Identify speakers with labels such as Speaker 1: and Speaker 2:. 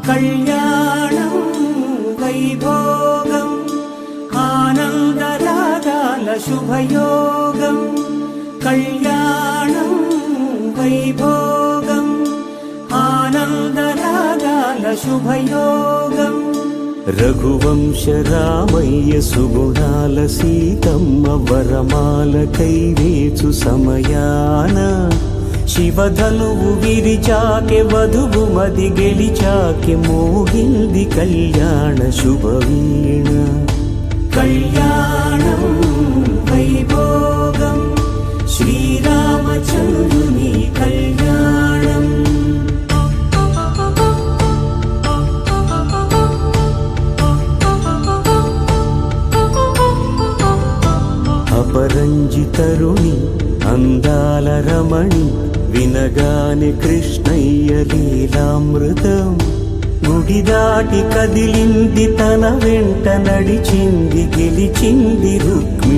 Speaker 1: కళ్యాణం వైభోగం ఆనందరాగాల శుభయోగం. కళ్యాణం వైభోగం ఆనందరాగాల శుభయోగం. రఘువంశ రామయ్య సుగుణాల సీతమ్మ వరమాల కైవేచు సమయాన శివధనువు విరిచాకె వధువు మది గెలిచాకె మోగింది కళ్యాణ శుభవీణ. కళ్యాణం వైభోగం శ్రీరామచంద్రుని కళ్యాణం. అపరంజి తరుణి అందాల రమణి వినగానే కృష్ణయ్య లీలామృతం. గుడి దాటి కదిలింది తన వెంట నడిచింది గెలిచింది రుక్మి